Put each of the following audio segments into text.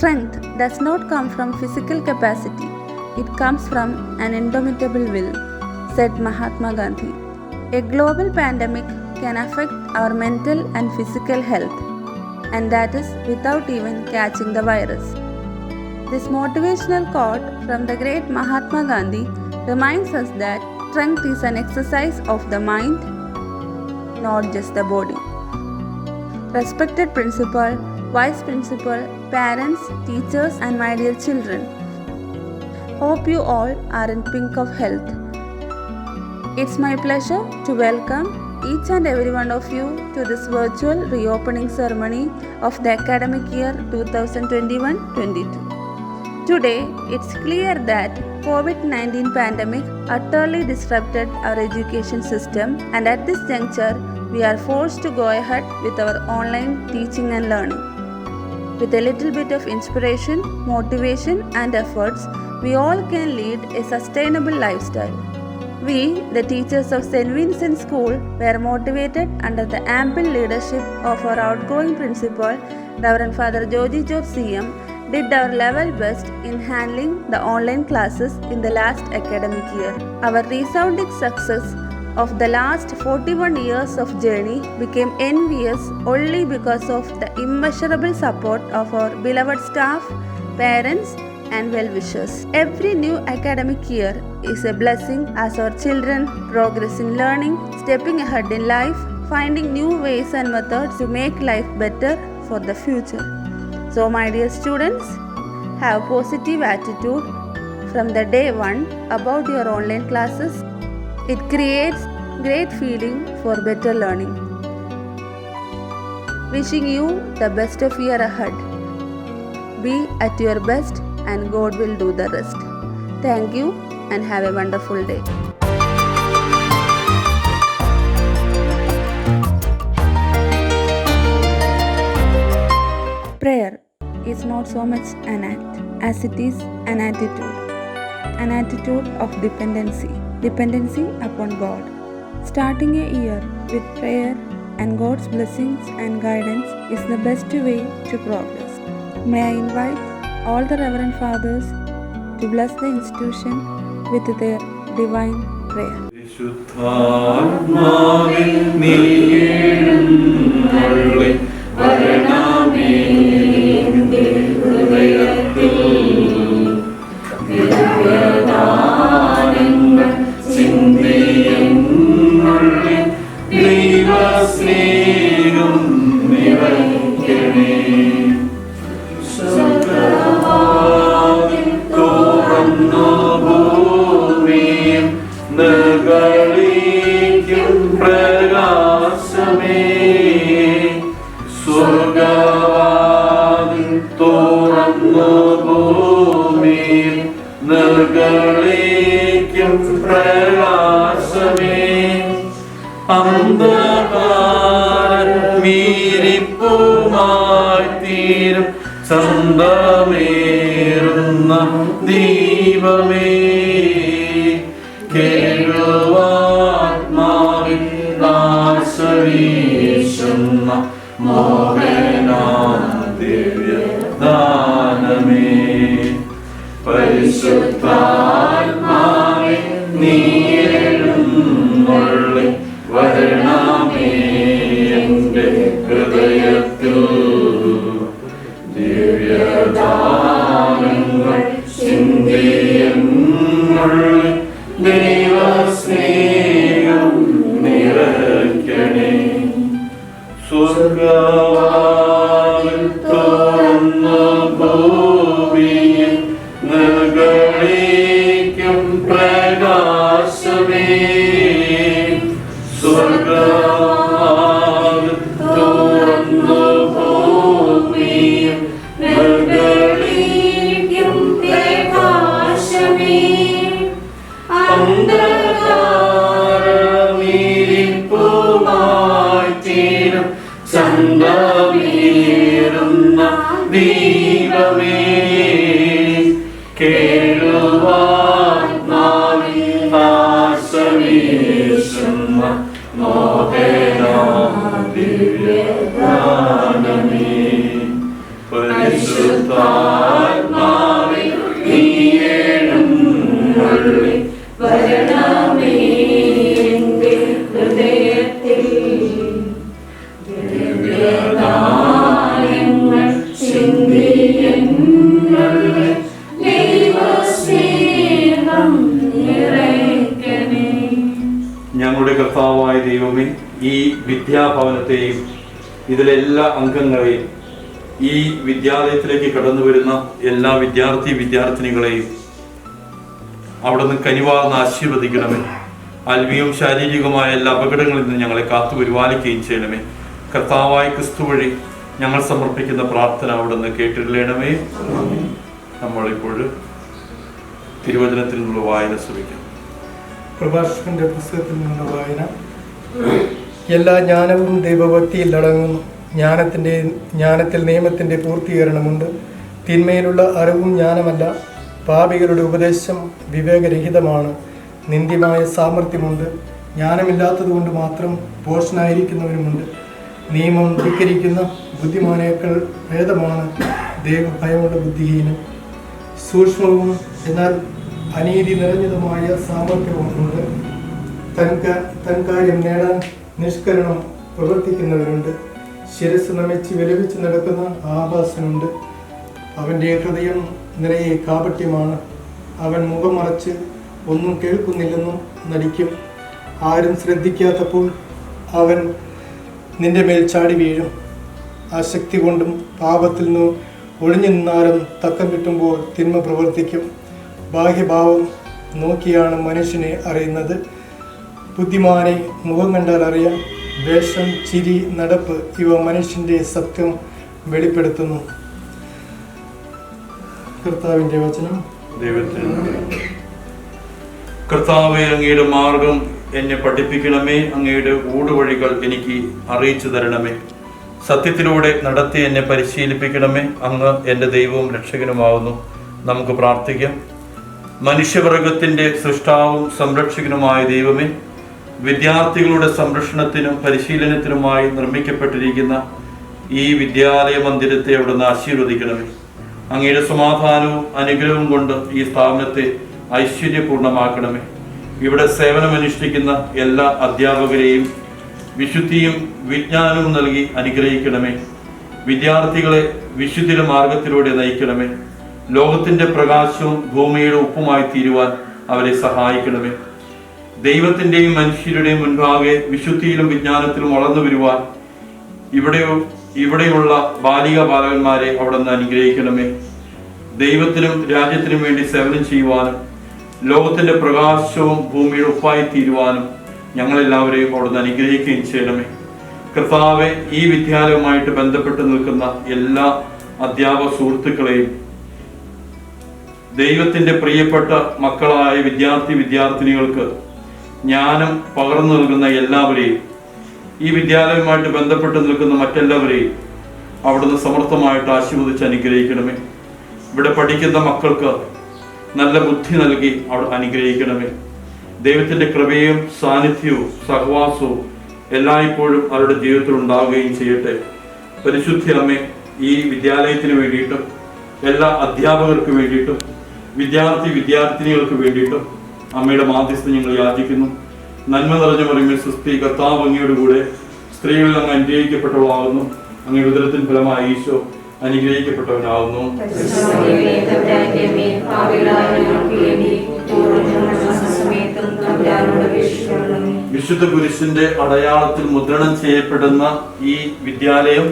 Strength does not come from physical capacity, it comes from an indomitable will, said Mahatma Gandhi. A global pandemic can affect our mental and physical health, and that is without even catching the virus. This motivational quote from the great Mahatma Gandhi reminds us that strength is an exercise of the mind, not just the body. Respected principal, vice principal, parents, teachers, and my dear children, hope you all are in pink of health. It's my pleasure to welcome each and every one of you to this virtual reopening ceremony of the academic year 2021-22. Today, it's clear that COVID-19 pandemic utterly disrupted our education system, and at this juncture, we are forced to go ahead with our online teaching and learning. With a little bit of inspiration, motivation, and efforts, we all can lead a sustainable lifestyle. We, the teachers of St. Vincent School, were motivated under the ample leadership of our outgoing principal, Reverend Father Joji George CM, did our level best in handling the online classes in the last academic year. Our resounding success of the last 41 years of journey became envious only because of the immeasurable support of our beloved staff, parents, and well-wishers. Every new academic year is a blessing as our children progress in learning, stepping ahead in life, finding new ways and methods to make life better for the future. So my dear students, have positive attitude from the day one about your online classes. It creates great feeling for better learning. Wishing you the best of year ahead. Be at your best and God will do the rest. Thank you and have a wonderful day. Prayer is not so much an act as it is an attitude of dependency upon God. Starting a year with prayer and God's blessings and guidance is the best way to progress. May I invite all the Reverend Fathers to bless the institution with their divine prayer. മീരിപ്പുമായിത്തീരും ചന്തമേറുന്ന ദീപമേ കേഴുവാത്മാവിൽ ആശ്രയിക്കുന്ന മോഹനാദിവ്യദാനമേ പരിശുദ്ധാത്മാവേ നീ എഴുന്നള്ളി വരണമേ എൻ്റെ ഹൃദയത്തിൽ സ്വർഗവാതിൽ തുറന്നു ഭൂമിയിൽ നിർഗളിക്കും പ്രകാശമേ. സ്വർഗവാതിൽ തുറന്നു ഭൂമിയിൽ നിർഗളിക്കും പ്രകാശമേ. അന്ധകാരമിരിപ്പുമാറ്റിനും ചന്ദ്രമേറുന്ന ദീപമേ, കേഴുവാത്മാവിൽ ആശ്രയിക്കുന്ന മോഹനാദിവ്യഗാനമേ. പരിശുദ്ധാത്മാവേ നീ എഴുന്നള്ളി വരണമേ എൻ്റെ ഹൃദയത്തിൽ. ദിവ്യദാനങ്ങൾ ചിന്തി എന്നുള്ളിൽ ദൈവസ്നേഹം നിറയ്ക്കണേ. ഞങ്ങളുടെ കർത്താവായ ദൈവമേ, ഈ വിദ്യാഭവനത്തെയും ഇതിലെ എല്ലാ അംഗങ്ങളെയും ഈ വിദ്യാലയത്തിലേക്ക് കടന്നു വരുന്ന എല്ലാ വിദ്യാർത്ഥിനികളെയും അവിടുന്ന് കനിവാർന്ന് ആശീർവദിക്കണമേ. ആത്മീയവും ശാരീരികവുമായ എല്ലാ അപകടങ്ങളിൽ നിന്ന് ഞങ്ങളെ കാത്തു പരിപാലിക്കുകയും ചെയ്യണമേ. കർത്താവായ ക്രിസ്തു വഴി ഞങ്ങൾ സമർപ്പിക്കുന്ന പ്രാർത്ഥന അവിടുന്ന് കേട്ടിടണമേ. നമ്മളിപ്പോൾ തിരുവചനത്തിൽ നിന്നുള്ള വായന ശ്രമിക്കാം. പ്രഭാഷകന്റെ പുസ്തകത്തിൽ നിന്നുള്ള വായന. എല്ലാ ജ്ഞാനവും ദൈവഭക്തിയിൽ അടങ്ങുന്നു. ജ്ഞാനത്തിൽ നിയമത്തിൻ്റെ പൂർത്തീകരണമുണ്ട്. തിന്മയിലുള്ള അറിവും ജ്ഞാനമല്ല. പാപികളുടെ ഉപദേശം വിവേകരഹിതമാണ്. നിന്ദ്യമായ സാമർഥ്യമുണ്ട്. ജ്ഞാനമില്ലാത്തതുകൊണ്ട് മാത്രം പോഷനായിരിക്കുന്നവരുമുണ്ട്. നിയമം ധിക്കരിക്കുന്ന ബുദ്ധിമാനേക്കാൾ ഭേദമാണ് ദൈവഭയമുള്ള ബുദ്ധിഹീനം. സൂക്ഷ്മവും എന്നാൽ അനീതി നിറഞ്ഞതുമായ സാമർഥ്യവുമുണ്ട്. തൻ കാര്യം നേടാൻ നിഷ്കരണം പ്രവർത്തിക്കുന്നവരുണ്ട്. ശിരസ് നമിച്ച് വിലപിച്ച് നടക്കുന്ന ആഭാസനുണ്ട്. അവൻ്റെ ഹൃദയം നിറയെ കാപട്യമാണ്. അവൻ മുഖം മറച്ച് ഒന്നും കേൾക്കുന്നില്ലെന്നും നടിക്കും. ആരും ശ്രദ്ധിക്കാത്തപ്പോൾ അവൻ നിന്റെ മേൽ ചാടി വീഴും. ആസക്തി കൊണ്ടും പാപത്തിൽ നിന്ന് ഒഴിഞ്ഞു നിന്നാലും തക്കം കിട്ടുമ്പോൾ തിന്മ പ്രവർത്തിക്കും. ബാഹ്യഭാവം നോക്കിയാണ് മനുഷ്യനെ അറിയുന്നത്. ബുദ്ധിമാനെ മുഖം കണ്ടാൽ അറിയാം. വേഷം, ചിരി, നടപ്പ് ഇവ മനുഷ്യൻ്റെ സത്യം വെളിപ്പെടുത്തുന്നു. കർത്താവിൻ്റെ വചനം. കർത്താവേ, അങ്ങയുടെ മാർഗം എന്നെ പഠിപ്പിക്കണമേ. അങ്ങയുടെ ഊടുവഴികൾ എനിക്ക് അറിയിച്ചു തരണമേ. സത്യത്തിലൂടെ നടത്തി എന്നെ പരിശീലിപ്പിക്കണമേ. അങ്ങ് എൻ്റെ ദൈവവും രക്ഷകനുമാവുന്നു. നമുക്ക് പ്രാർത്ഥിക്കാം. മനുഷ്യവർഗത്തിൻ്റെ സൃഷ്ടാവും സംരക്ഷകനുമായ ദൈവമേ, വിദ്യാർത്ഥികളുടെ സംരക്ഷണത്തിനും പരിശീലനത്തിനുമായി നിർമ്മിക്കപ്പെട്ടിരിക്കുന്ന ഈ വിദ്യാലയ മന്ദിരത്തെ അവിടുന്ന് ആശീർവദിക്കണമേ. അങ്ങയുടെ സമാധാനവും അനുഗ്രഹവും കൊണ്ട് ഈ സ്ഥാപനത്തെ ഐശ്വര്യപൂർണമാക്കണമേ. ഇവിടെ സേവനമനുഷ്ഠിക്കുന്ന എല്ലാ അധ്യാപകരെയും വിശുദ്ധിയും വിജ്ഞാനവും നൽകി അനുഗ്രഹിക്കണമേ. വിദ്യാർത്ഥികളെ വിശുദ്ധിയുടെ മാർഗത്തിലൂടെ നയിക്കണമേ. ലോകത്തിൻ്റെ പ്രകാശവും ഭൂമിയുടെ ഉപ്പുമായി തീരുവാൻ അവരെ സഹായിക്കണമേ. ദൈവത്തിൻ്റെയും മനുഷ്യരുടെയും മുൻപാകെ വിശുദ്ധിയിലും വിജ്ഞാനത്തിലും വളർന്നു വരുവാൻ ഇവിടെയുള്ള ബാലികമാരെ അവിടുന്ന് അനുഗ്രഹിക്കണമേ. ദൈവത്തിനും രാജ്യത്തിനും വേണ്ടി സേവനം ചെയ്യുവാനും ലോകത്തിൻ്റെ പ്രകാശവും ഭൂമിയുടെ ഉപ്പായി തീരുവാനും ഞങ്ങളെല്ലാവരെയും അവിടുന്ന് അനുഗ്രഹിക്കുകയും ചെയ്യണമേ. കർത്താവെ, ഈ വിദ്യാലയവുമായിട്ട് ബന്ധപ്പെട്ട് നിൽക്കുന്ന എല്ലാ അധ്യാപക സുഹൃത്തുക്കളെയും, ദൈവത്തിൻ്റെ പ്രിയപ്പെട്ട മക്കളായ വിദ്യാർത്ഥിനികൾക്ക് ജ്ഞാനം പകർന്നു നൽകുന്ന എല്ലാവരെയും, ഈ വിദ്യാലയവുമായിട്ട് ബന്ധപ്പെട്ട് നിൽക്കുന്ന മറ്റെല്ലാവരെയും അവിടുന്ന് സമർത്ഥമായിട്ട് ആശീർവദിച്ച് അനുഗ്രഹിക്കണമേ. ഇവിടെ പഠിക്കുന്ന മക്കൾക്ക് നല്ല ബുദ്ധി നൽകി അവിടെ അനുഗ്രഹിക്കണമേ. ദൈവത്തിൻ്റെ കൃപയും സാന്നിധ്യവും സഹവാസവും എല്ലായ്പ്പോഴും അവരുടെ ജീവിതത്തിൽ ഉണ്ടാവുകയും ചെയ്യട്ടെ. പരിശുദ്ധ അമ്മേ, ഈ വിദ്യാലയത്തിന് വേണ്ടിയിട്ടും എല്ലാ അധ്യാപകർക്ക് വേണ്ടിയിട്ടും വിദ്യാർത്ഥിനികൾക്ക് വേണ്ടിയിട്ടും അമ്മയുടെ മാധ്യസ്ഥം ഞങ്ങൾ യാചിക്കുന്നു. നന്മ നിറഞ്ഞ മറിയമേ സുസ്തി, കർത്താവ് അങ്ങയുടെ കൂടെ സ്ത്രീകളിൽ അങ്ങ് അനുഗ്രഹിക്കപ്പെട്ടവളാകുന്നു. അങ്ങയുടെ ഉദരത്തിൻ ഫലമായ ഈശോ അനുഗ്രഹിക്കപ്പെട്ടവനാകുന്നു. വിശുദ്ധ കുരിശിന്റെ അടയാളത്തിൽ മുദ്രണം ചെയ്യപ്പെടുന്ന ഈ വിദ്യാലയം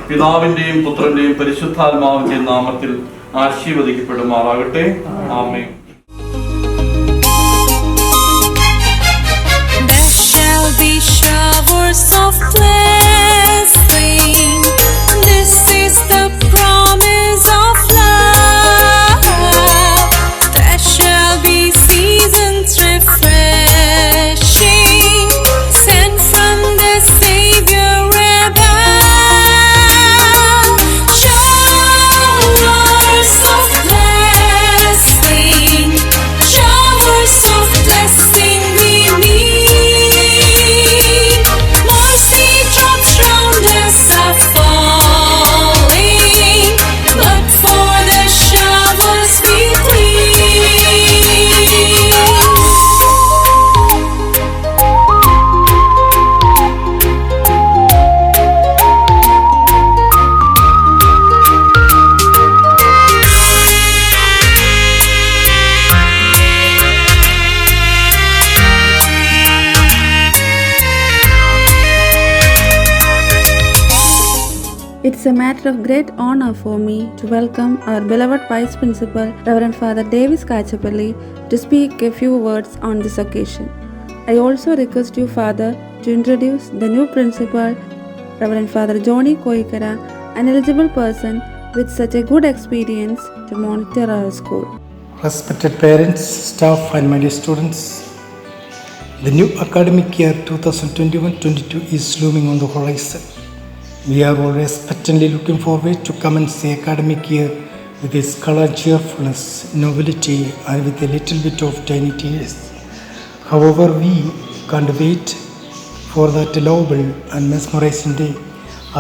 പിതാവിന്റെയും പുത്രന്റെയും പരിശുദ്ധാത്മാവിന്റെയും നാമത്തിൽ ആശീർവദിക്കപ്പെടുമാറാകട്ടെ. ആമേൻ. There shall be showers of blessing. This is the promise of love. There shall be seasons refreshing, sent from the Savior above. Showers of blessing, showers of blessing we need. Mercy drops round us are falling, but for the showers we plead. It's a matter of great honor for me to welcome our beloved Vice Principal, Reverend Father Davis Kachapalli, to speak a few words on this occasion. I also request you, Father, to introduce the new principal, Reverend Father Johnny Koikara, an eligible person with such a good experience to monitor our school. Respected parents, staff and my dear students, the new academic year 2021-22 is looming on the horizon. We are all expectantly looking forward to commence the academic year with its color, cheerfulness, novelty and with a little bit of tiny tears. However, we can't wait for that lovable and mesmerizing day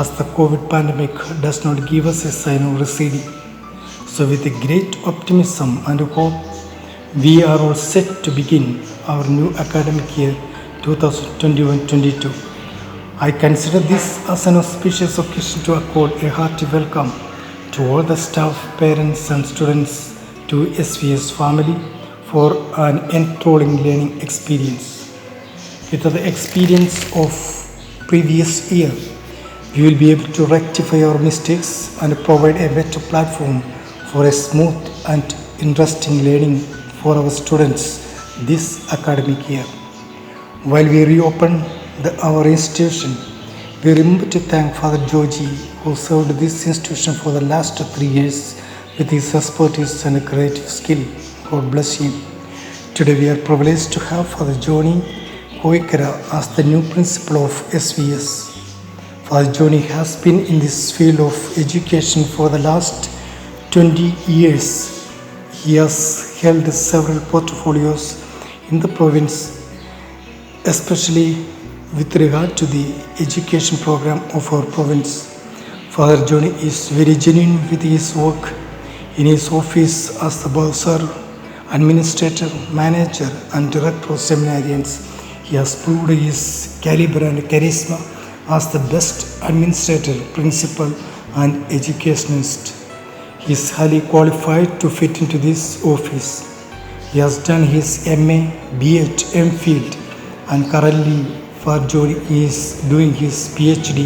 as the COVID pandemic does not give us a sign of receding. So with a great optimism and hope, we are all set to begin our new academic year 2021-22. I consider this as an auspicious occasion to accord a hearty welcome to all the staff, parents and students to SVS family for an enthralling learning experience. With the experience of previous year, we will be able to rectify our mistakes and provide a better platform for a smooth and interesting learning for our students this academic year. While we reopen our institution, we remember to thank Father Georgie, who served this institution for the last 3 years with his expertise and creative skill. God bless him. Today we are privileged to have Father Johnny Koikara as the new principal of SVS. Father Johnny has been in this field of education for the last 20 years. He has held several portfolios in the province, especially with regard to the education program of our province. Father Johnny is very genuine with his work in his office as the bursar, administrator, manager and director of seminarians. He has proved his caliber and charisma as the best administrator, principal and educationist. He is highly qualified to fit into this office. He has done his MA, BH, MPhil and currently Father Johnny is doing his PhD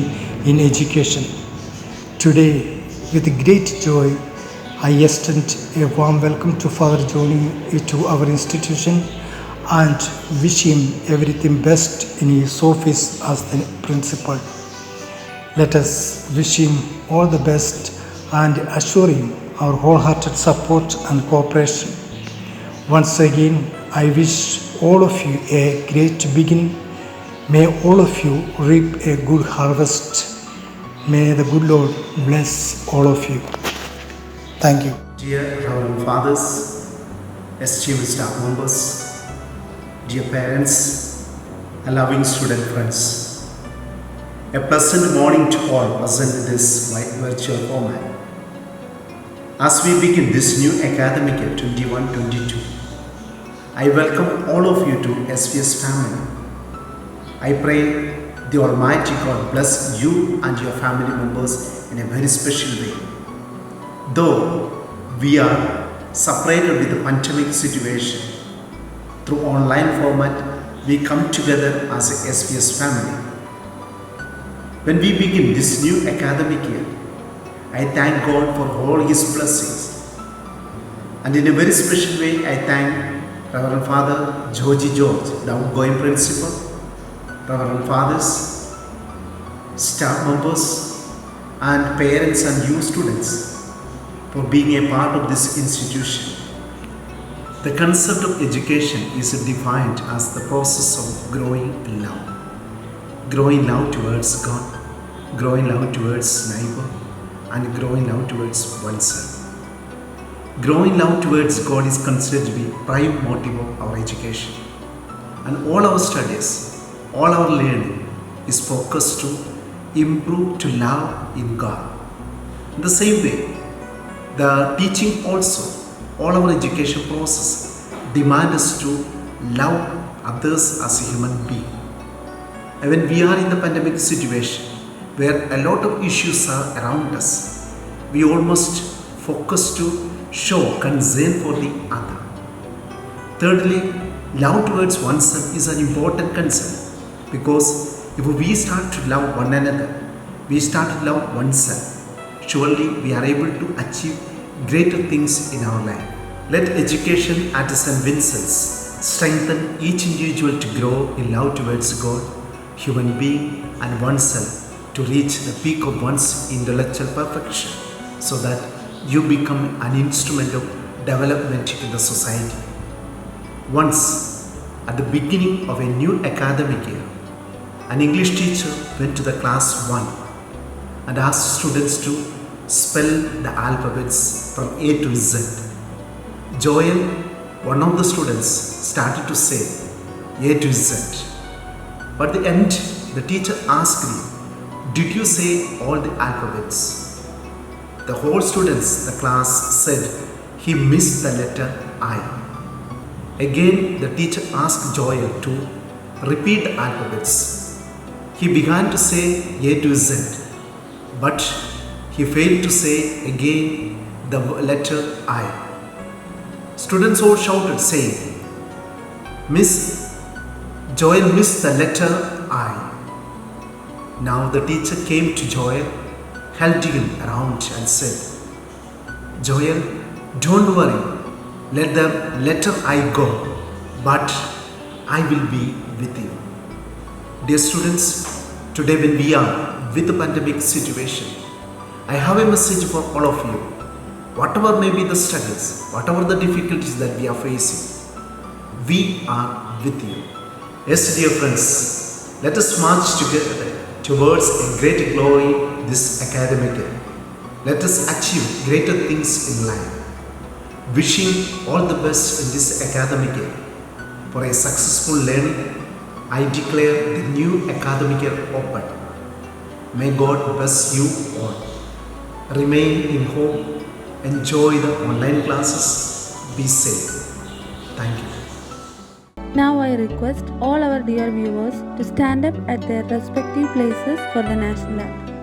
in education. Today, with great joy, I extend a warm welcome to Father Johnny to our institution and wish him everything best in his office as the principal. Let us wish him all the best and assure him our wholehearted support and cooperation. Once again, I wish all of you a great beginning. May all of you reap a good harvest. May the good Lord bless all of you. Thank you. Dear Reverend Fathers, esteemed staff members, dear parents, and loving student friends, a pleasant morning to all present in this virtual format. As we begin this new academic year 21-22, I welcome all of you to SVS family. I pray the Almighty God bless you and your family members in a very special way. Though we are separated with the pandemic situation through online format we come together as a SPS family. When we begin this new academic year, I thank God for all His blessings. And in a very special way, I thank Reverend Father George, the outgoing principal, Reverend Fathers, staff members, and parents and you students for being a part of this institution. The concept of education is defined as the process of growing love. Growing love towards God, growing love towards neighbor, and growing love towards oneself. Growing love towards God is considered to be prime motive of our education. And all our studies, all our learning is focused to improve to love in God. In the same way, the teaching also, all our education process demand us to love others as a human being. And when we are in the pandemic situation, where a lot of issues are around us, we almost focus to show concern for the other. Thirdly, love towards oneself is an important concern, because if we start to love one another, we start to love oneself, surely we are able to achieve greater things in our life. Let education at St. Vincent's strengthen each individual to grow in love towards God, human being, and oneself, to reach the peak of one's intellectual perfection, so that you become an instrument of development in the society. Once, at the beginning of a new academic year, an English teacher went to the class 1 and asked students to spell the alphabets from A to Z. Joel, one of the students, started to say A to Z. But at the end, the teacher asked him, "Did you say all the alphabets?" The whole students, the class, said he missed the letter I. Again, the teacher asked Joel to repeat the alphabets. He began to say A to Z, but he failed to say again the letter I. Students all shouted, saying, "Miss, Joel missed the letter I." Now the teacher came to Joel, held him around and said, "Joel, don't worry, let the letter I go, but I will be with you." Dear students, today when we are with the pandemic situation, I have a message for all of you. Whatever may be the struggles, whatever the difficulties that we are facing, we are with you. Yes, dear friends, let us march together towards a greater glory this academic year. Let us achieve greater things in life. Wishing all the best in this academic year. For a successful learning, I declare the new academic year open. May God bless you all. Remain in hope. Enjoy the online classes. Be safe. Thank you. Now I request all our dear viewers to stand up at their respective places for the national anthem.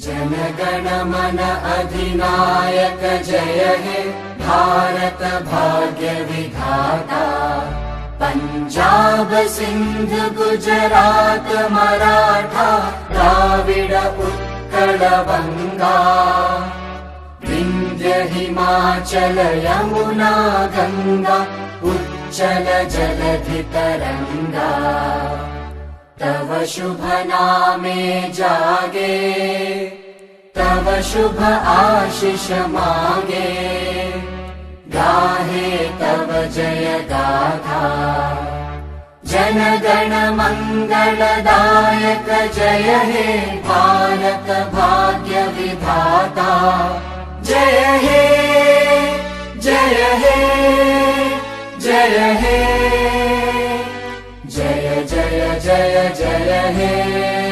जनगण मन अधिनायक जय हे भारत भाग्य विधाता। पंजाब सिंध गुजरात मराठा द्राविड उत्कल बंगा। विंध्य हिमाचल यमुना गंगा उच्चल जलधि तरंगा। तव शुभ नामे जागे तव शुभ आशीष मांगे। गाहे तव जय गाथा जन गण मंगलदायक जय हे भारत भाग्य विधाता। जय हे जय हे जय हे जय जय जय जय हे।